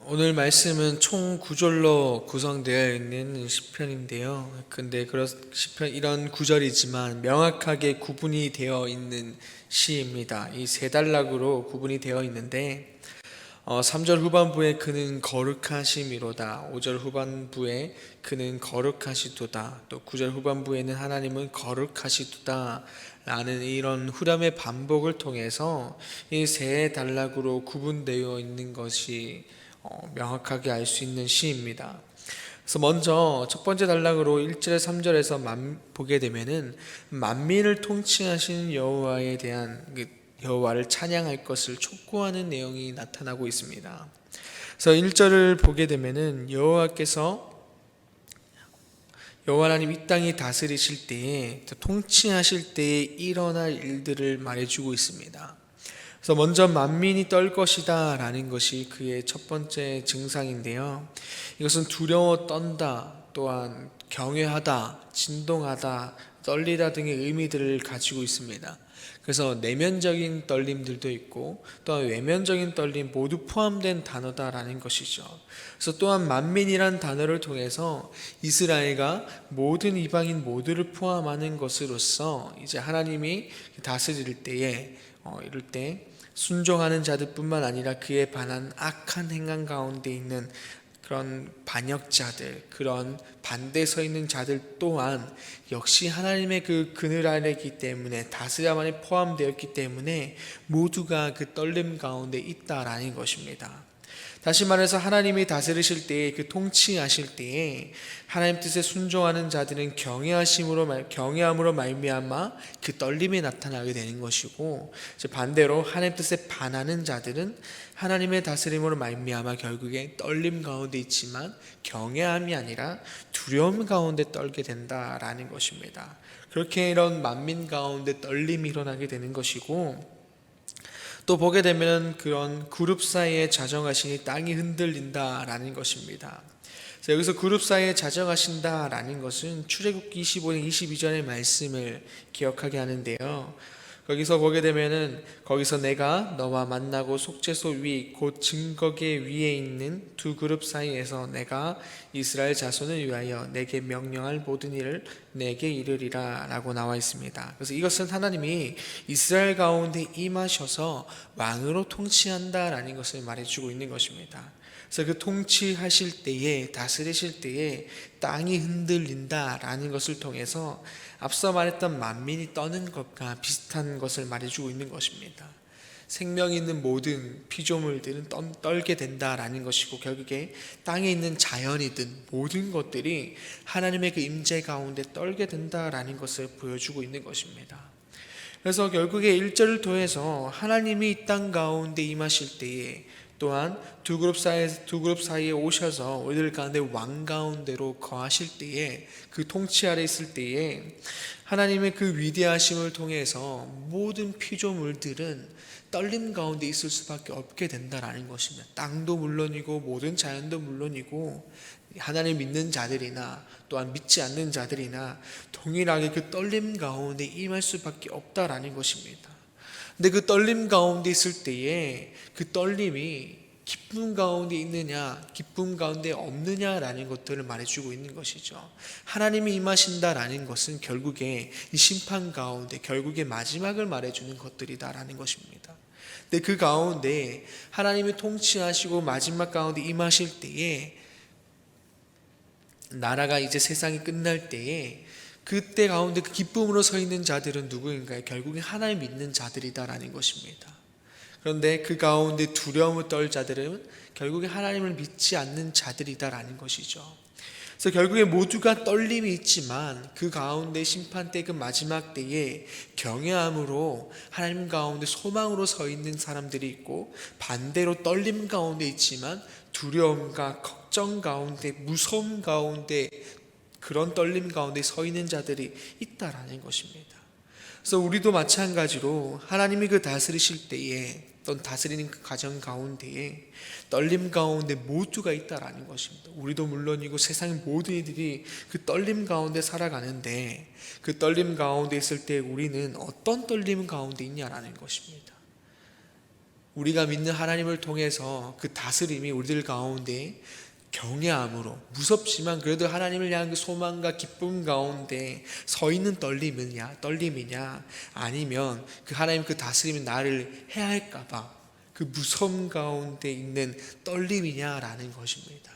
오늘 말씀은 총 9절로 구성되어 있는 시편인데요. 근데 그런 시편 이런 구절이지만 명확하게 구분이 되어 있는 시입니다. 이 세 단락으로 구분이 되어 있는데 3절 후반부에 그는 거룩하심이로다, 5절 후반부에 그는 거룩하시도다, 또 9절 후반부에는 하나님은 거룩하시도다 라는 이런 후렴의 반복을 통해서 이 세 단락으로 구분되어 있는 것이 명확하게 알 수 있는 시입니다. 그래서 먼저 첫 번째 단락으로 1절 3절에서 보게 되면은 만민을 통치하시는 여호와에 대한 여호와를 찬양할 것을 촉구하는 내용이 나타나고 있습니다. 그래서 1절을 보게 되면은 여호와 하나님 이 땅이 다스리실 때에, 통치하실 때에 일어날 일들을 말해주고 있습니다. 그래서 먼저 만민이 떨 것이다 라는 것이 그의 첫 번째 증상인데요. 이것은 두려워 떤다, 또한 경외하다, 진동하다, 떨리다 등의 의미들을 가지고 있습니다. 그래서 내면적인 떨림들도 있고 또한 외면적인 떨림 모두 포함된 단어다라는 것이죠. 그래서 또한 만민이란 단어를 통해서 이스라엘과 모든 이방인 모두를 포함하는 것으로서 이제 하나님이 다스릴 때에 이럴 때 순종하는 자들뿐만 아니라 그에 반한 악한 행한 가운데 있는 그런 반역자들, 그런 반대에 서 있는 자들 또한 역시 하나님의 그 그늘 아래이기 때문에, 다스림 안에 포함되었기 때문에 모두가 그 떨림 가운데 있다라는 것입니다. 다시 말해서 하나님이 다스리실 때에, 그 통치하실 때에 하나님 뜻에 순종하는 자들은 경외함으로 말미암아 그 떨림이 나타나게 되는 것이고, 반대로 하나님 뜻에 반하는 자들은 하나님의 다스림으로 말미암아 결국에 떨림 가운데 있지만 경외함이 아니라 두려움 가운데 떨게 된다라는 것입니다. 그렇게 이런 만민 가운데 떨림이 일어나게 되는 것이고, 또 보게 되면 그런 그룹 사이에 자정하시니 땅이 흔들린다라는 것입니다. 여기서 그룹 사이에 자정하신다라는 것은 출애굽기 25장 22절의 말씀을 기억하게 하는데요. 거기서 보게 되면은 거기서 내가 너와 만나고 속죄소 위 곧 증거계 위에 있는 두 그룹 사이에서 내가 이스라엘 자손을 위하여 내게 명령할 모든 일을 내게 이르리라 라고 나와 있습니다. 그래서 이것은 하나님이 이스라엘 가운데 임하셔서 왕으로 통치한다라는 것을 말해주고 있는 것입니다. 그래서 그 통치하실 때에, 다스리실 때에 땅이 흔들린다라는 것을 통해서 앞서 말했던 만민이 떠는 것과 비슷한 것을 말해주고 있는 것입니다. 생명 있는 모든 피조물들은 떨게 된다라는 것이고, 결국에 땅에 있는 자연이든 모든 것들이 하나님의 그 임재 가운데 떨게 된다라는 것을 보여주고 있는 것입니다. 그래서 결국에 1절을 통해서 하나님이 이 땅 가운데 임하실 때에, 또한 두 그룹 사이에 오셔서 우리들 가운데 왕 가운데로 거하실 때에, 그 통치 아래 있을 때에 하나님의 그 위대하심을 통해서 모든 피조물들은 떨림 가운데 있을 수밖에 없게 된다라는 것입니다. 땅도 물론이고 모든 자연도 물론이고 하나님 믿는 자들이나 또한 믿지 않는 자들이나 동일하게 그 떨림 가운데 임할 수밖에 없다라는 것입니다. 근데 그 떨림 가운데 있을 때에 그 떨림이 기쁨 가운데 있느냐, 기쁨 가운데 없느냐라는 것들을 말해주고 있는 것이죠. 하나님이 임하신다라는 것은 결국에 이 심판 가운데 결국에 마지막을 말해주는 것들이다라는 것입니다. 근데 그 가운데 하나님이 통치하시고 마지막 가운데 임하실 때에, 나라가 이제 세상이 끝날 때에 그때 가운데 그 기쁨으로 서 있는 자들은 누구인가요? 결국에 하나님 믿는 자들이다라는 것입니다. 그런데 그 가운데 두려움을 떨 자들은 결국에 하나님을 믿지 않는 자들이다라는 것이죠. 그래서 결국에 모두가 떨림이 있지만 그 가운데 심판 때, 그 마지막 때에 경외함으로 하나님 가운데 소망으로 서 있는 사람들이 있고, 반대로 떨림 가운데 있지만 두려움과 걱정 가운데, 무서움 가운데, 그런 떨림 가운데 서 있는 자들이 있다라는 것입니다. 그래서 우리도 마찬가지로 하나님이 그 다스리실 때에, 또는 다스리는 그 과정 가운데에 떨림 가운데 모두가 있다라는 것입니다. 우리도 물론이고 세상의 모든 이들이 그 떨림 가운데 살아가는데, 그 떨림 가운데 있을 때 우리는 어떤 떨림 가운데 있냐라는 것입니다. 우리가 믿는 하나님을 통해서 그 다스림이 우리들 가운데 경외함으로, 무섭지만 그래도 하나님을 향한 그 소망과 기쁨 가운데 서 있는 떨림이냐, 아니면 그 하나님 그 다스림이 나를 해할까봐 그 무서움 가운데 있는 떨림이냐라는 것입니다.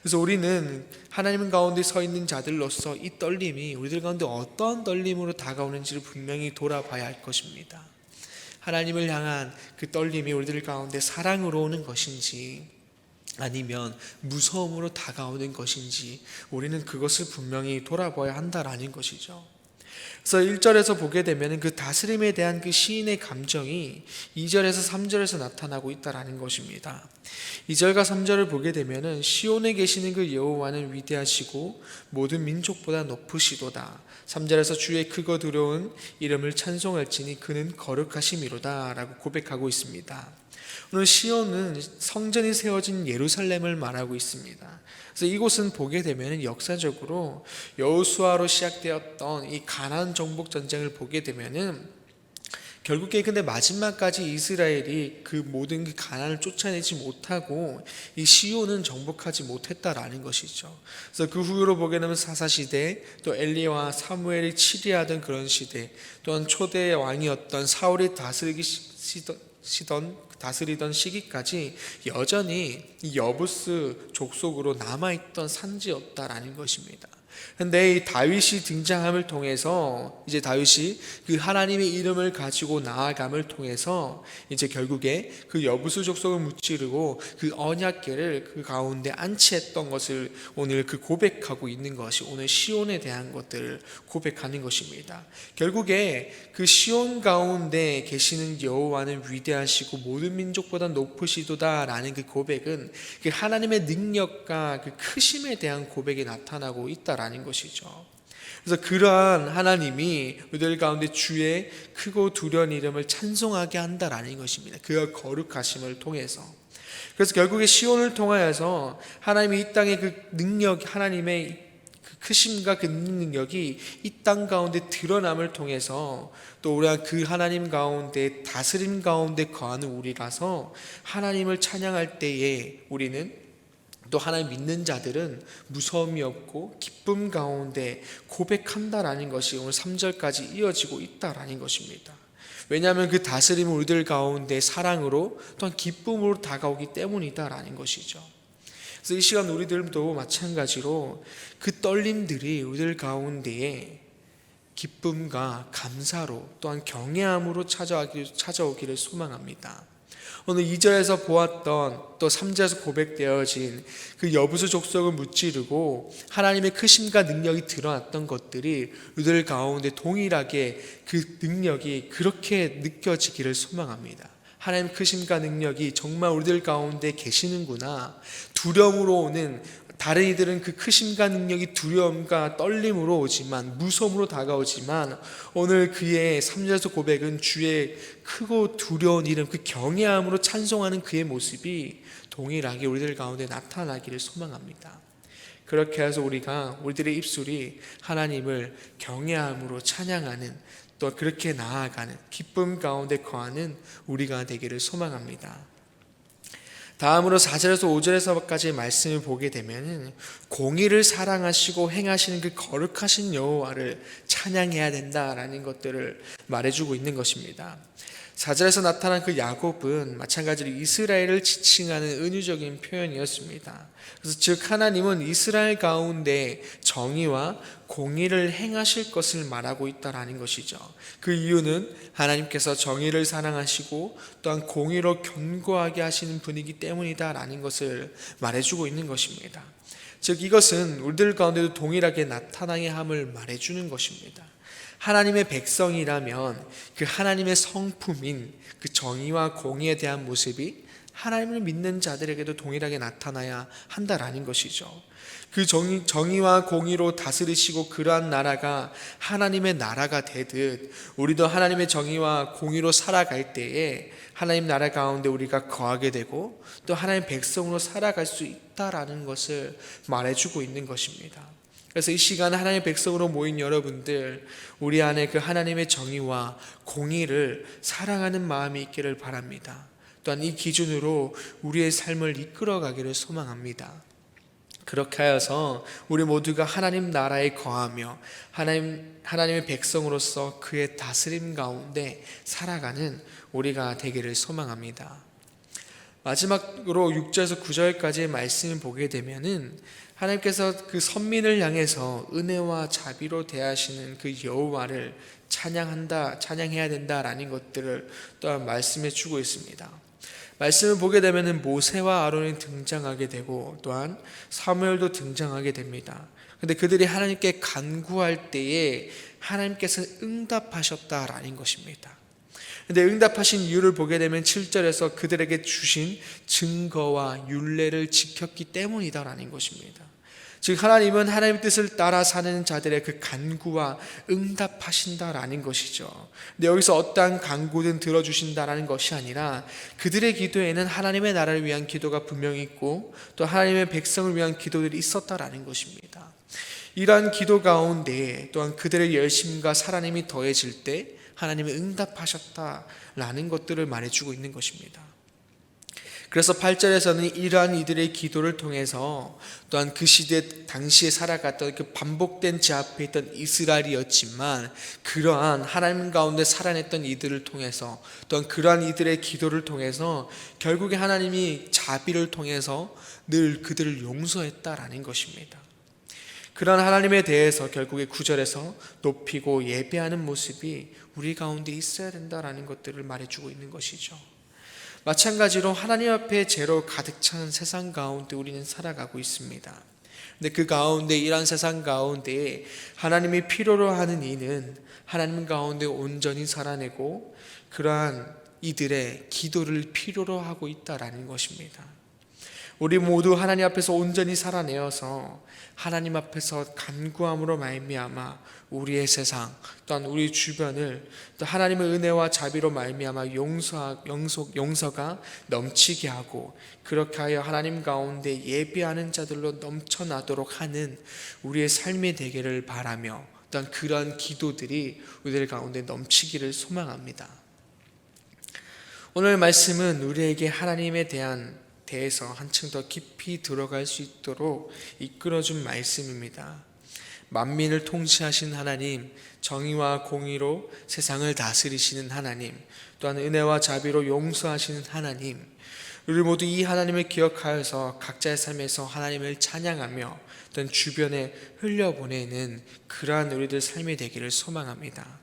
그래서 우리는 하나님 가운데 서 있는 자들로서 이 떨림이 우리들 가운데 어떤 떨림으로 다가오는지를 분명히 돌아봐야 할 것입니다. 하나님을 향한 그 떨림이 우리들 가운데 사랑으로 오는 것인지 아니면 무서움으로 다가오는 것인지 우리는 그것을 분명히 돌아봐야 한다라는 것이죠. 그래서 1절에서 보게 되면 그 다스림에 대한 그 시인의 감정이 2절에서 3절에서 나타나고 있다라는 것입니다. 2절과 3절을 보게 되면 시온에 계시는 그 여호와는 위대하시고 모든 민족보다 높으시도다. 3절에서 주의 크고 두려운 이름을 찬송할지니 그는 거룩하심이로다 라고 고백하고 있습니다. 오늘 시온은 성전이 세워진 예루살렘을 말하고 있습니다. 그래서 이곳은 보게 되면 역사적으로 여호수아로 시작되었던 이 가나안 정복 전쟁을 보게 되면은 결국에 근데 마지막까지 이스라엘이 그 모든 그 가나안을 쫓아내지 못하고 이 시온은 정복하지 못했다라는 것이죠. 그래서 그 후로 보게 되면 사사시대, 또 엘리야와 사무엘이 치리하던 그런 시대, 또한 초대 왕이었던 사울이 다스리던 시기까지 여전히 이 여부스 족속으로 남아있던 산지였다라는 것입니다. 그런데 이 다윗이 등장함을 통해서 이제 다윗이 그 하나님의 이름을 가지고 나아감을 통해서 이제 결국에 그 여부수 족속을 무찌르고 그 언약궤를 그 가운데 안치했던 것을 오늘 그 고백하고 있는 것이 오늘 시온에 대한 것들을 고백하는 것입니다. 결국에 그 시온 가운데 계시는 여호와는 위대하시고 모든 민족보다 높으시도다라는 그 고백은 그 하나님의 능력과 그 크심에 대한 고백이 나타나고 있다라는 것이죠. 그래서 그러한 하나님이 우리들 가운데 주의 크고 두려운 이름을 찬송하게 한다라는 것입니다. 그의 거룩하심을 통해서. 그래서 결국에 시온을 통하여서 하나님이 이 땅의 그 능력, 하나님의 그 크심과 그 능력이 이 땅 가운데 드러남을 통해서 또 우리가 그 하나님 가운데 다스림 가운데 거하는 우리라서 하나님을 찬양할 때에 우리는 또 하나님 믿는 자들은 무서움이 없고 기쁨 가운데 고백한다라는 것이 오늘 3절까지 이어지고 있다라는 것입니다. 왜냐하면 그 다스림은 우리들 가운데 사랑으로 또한 기쁨으로 다가오기 때문이다라는 것이죠. 그래서 이 시간 우리들도 마찬가지로 그 떨림들이 우리들 가운데에 기쁨과 감사로 또한 경외함으로 찾아오기를 소망합니다. 오늘 2절에서 보았던 또 3절에서 고백되어진 그 여부수 족속을 무찌르고 하나님의 크심과 능력이 드러났던 것들이 우리들 가운데 동일하게 그 능력이 그렇게 느껴지기를 소망합니다. 하나님의 크심과 능력이 정말 우리들 가운데 계시는구나. 두려움으로 오는, 다른 이들은 그 크심과 능력이 두려움과 떨림으로 오지만, 무서움으로 다가오지만, 오늘 그의 3절에서 고백은 주의 크고 두려운 이름, 그 경외함으로 찬송하는 그의 모습이 동일하게 우리들 가운데 나타나기를 소망합니다. 그렇게 해서 우리들의 입술이 하나님을 경외함으로 찬양하는, 또 그렇게 나아가는 기쁨 가운데 거하는 우리가 되기를 소망합니다. 다음으로 4절에서 5절에서까지의 말씀을 보게 되면 공의를 사랑하시고 행하시는 그 거룩하신 여호와를 찬양해야 된다라는 것들을 말해주고 있는 것입니다. 4절에서 나타난 그 야곱은 마찬가지로 이스라엘을 지칭하는 은유적인 표현이었습니다. 그래서 즉 하나님은 이스라엘 가운데 정의와 공의를 행하실 것을 말하고 있다라는 것이죠. 그 이유는 하나님께서 정의를 사랑하시고 또한 공의로 견고하게 하시는 분이기 때문이다라는 것을 말해주고 있는 것입니다. 즉 이것은 우리들 가운데도 동일하게 나타나야 함을 말해주는 것입니다. 하나님의 백성이라면 그 하나님의 성품인 그 정의와 공의에 대한 모습이 하나님을 믿는 자들에게도 동일하게 나타나야 한다라는 것이죠. 그 정의와 공의로 다스리시고 그러한 나라가 하나님의 나라가 되듯 우리도 하나님의 정의와 공의로 살아갈 때에 하나님 나라 가운데 우리가 거하게 되고 또 하나님의 백성으로 살아갈 수 있다라는 것을 말해주고 있는 것입니다. 그래서 이 시간 하나님의 백성으로 모인 여러분들, 우리 안에 그 하나님의 정의와 공의를 사랑하는 마음이 있기를 바랍니다. 또한 이 기준으로 우리의 삶을 이끌어가기를 소망합니다. 그렇게 하여서 우리 모두가 하나님 나라에 거하며 하나님의 백성으로서 그의 다스림 가운데 살아가는 우리가 되기를 소망합니다. 마지막으로 6절에서 9절까지의 말씀을 보게 되면은 하나님께서 그 선민을 향해서 은혜와 자비로 대하시는 그 여호와를 찬양해야 된다라는 것들을 또한 말씀해 주고 있습니다. 말씀을 보게 되면 모세와 아론이 등장하게 되고 또한 사무엘도 등장하게 됩니다. 근데 그들이 하나님께 간구할 때에 하나님께서 응답하셨다라는 것입니다. 근데 응답하신 이유를 보게 되면 7절에서 그들에게 주신 증거와 율례를 지켰기 때문이다라는 것입니다. 즉 하나님은 하나님의 뜻을 따라 사는 자들의 그 간구와 응답하신다라는 것이죠. 근데 여기서 어떠한 간구든 들어주신다라는 것이 아니라 그들의 기도에는 하나님의 나라를 위한 기도가 분명히 있고 또 하나님의 백성을 위한 기도들이 있었다라는 것입니다. 이러한 기도 가운데 또한 그들의 열심과 사랑이 더해질 때 하나님이 응답하셨다라는 것들을 말해주고 있는 것입니다. 그래서 8절에서는 이러한 이들의 기도를 통해서 또한 그 시대 당시에 살아갔던 그 반복된 제 앞에 있던 이스라엘이었지만 그러한 하나님 가운데 살아냈던 이들을 통해서 또한 그러한 이들의 기도를 통해서 결국에 하나님이 자비를 통해서 늘 그들을 용서했다라는 것입니다. 그런 하나님에 대해서 결국에 9절에서 높이고 예배하는 모습이 우리 가운데 있어야 된다라는 것들을 말해주고 있는 것이죠. 마찬가지로 하나님 앞에 죄로 가득 찬 세상 가운데 우리는 살아가고 있습니다. 근데 그 가운데 이런 세상 가운데 하나님이 필요로 하는 이는 하나님 가운데 온전히 살아내고 그러한 이들의 기도를 필요로 하고 있다라는 것입니다. 우리 모두 하나님 앞에서 온전히 살아내어서 하나님 앞에서 간구함으로 말미암아 우리의 세상 또한 우리 주변을 또 하나님의 은혜와 자비로 말미암아 용서가 넘치게 하고 그렇게 하여 하나님 가운데 예배하는 자들로 넘쳐나도록 하는 우리의 삶이 되기를 바라며 또한 그런 기도들이 우리들 가운데 넘치기를 소망합니다. 오늘 말씀은 우리에게 하나님에 대해서 한층 더 깊이 들어갈 수 있도록 이끌어준 말씀입니다. 만민을 통치하신 하나님, 정의와 공의로 세상을 다스리시는 하나님, 또한 은혜와 자비로 용서하시는 하나님, 우리 모두 이 하나님을 기억하여서 각자의 삶에서 하나님을 찬양하며 또한 주변에 흘려보내는 그러한 우리들 삶이 되기를 소망합니다.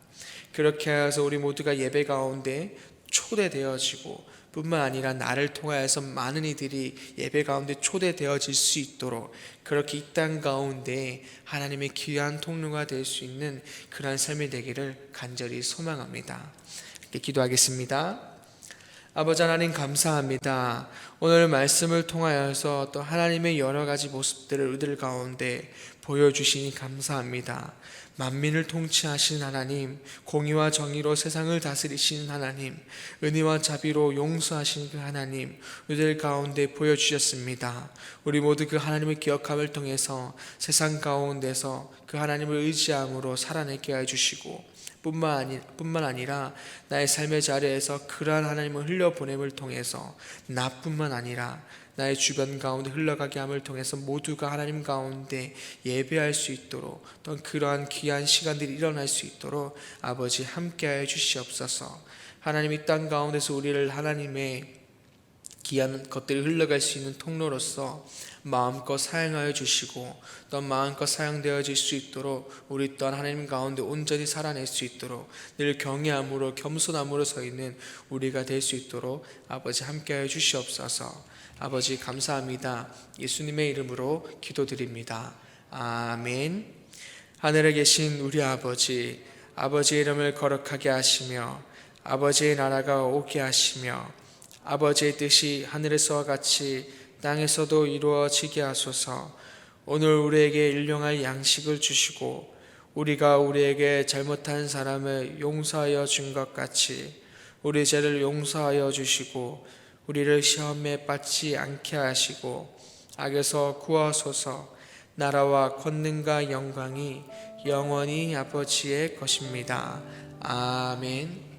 그렇게 하여서 우리 모두가 예배 가운데 초대되어지고 뿐만 아니라 나를 통하여서 많은 이들이 예배 가운데 초대되어질 수 있도록 그렇게 이 땅 가운데 하나님의 귀한 통로가 될 수 있는 그러한 삶이 되기를 간절히 소망합니다. 이렇게 기도하겠습니다. 아버지 하나님 감사합니다. 오늘 말씀을 통하여서 또 하나님의 여러 가지 모습들을 우리들 가운데 보여주시니 감사합니다. 만민을 통치하시는 하나님, 공의와 정의로 세상을 다스리시는 하나님, 은혜와 자비로 용서하시는 그 하나님, 우리들 가운데 보여주셨습니다. 우리 모두 그 하나님의 기억함을 통해서 세상 가운데서 그 하나님을 의지함으로 살아내게 해주시고 뿐만 아니라 나의 삶의 자리에서 그러한 하나님을 흘려보냄을 통해서 나뿐만 아니라 나의 주변 가운데 흘러가게 함을 통해서 모두가 하나님 가운데 예배할 수 있도록 또한 그러한 귀한 시간들이 일어날 수 있도록 아버지 함께하여 주시옵소서. 하나님 이 땅 가운데서 우리를 하나님의 귀한 것들이 흘러갈 수 있는 통로로서 마음껏 사용하여 주시고 또 마음껏 사용되어질 수 있도록 우리 또한 하나님 가운데 온전히 살아낼 수 있도록 늘 경외함으로 겸손함으로 서 있는 우리가 될 수 있도록 아버지 함께하여 주시옵소서. 아버지 감사합니다. 예수님의 이름으로 기도드립니다. 아멘. 하늘에 계신 우리 아버지, 아버지의 이름을 거룩하게 하시며 아버지의 나라가 오게 하시며 아버지의 뜻이 하늘에서와 같이 땅에서도 이루어지게 하소서. 오늘 우리에게 일용할 양식을 주시고 우리가 우리에게 잘못한 사람을 용서하여 준 것 같이 우리 죄를 용서하여 주시고 우리를 시험에 빠지지 않게 하시고 악에서 구하소서. 나라와 권능과 영광이 영원히 아버지의 것입니다. 아멘.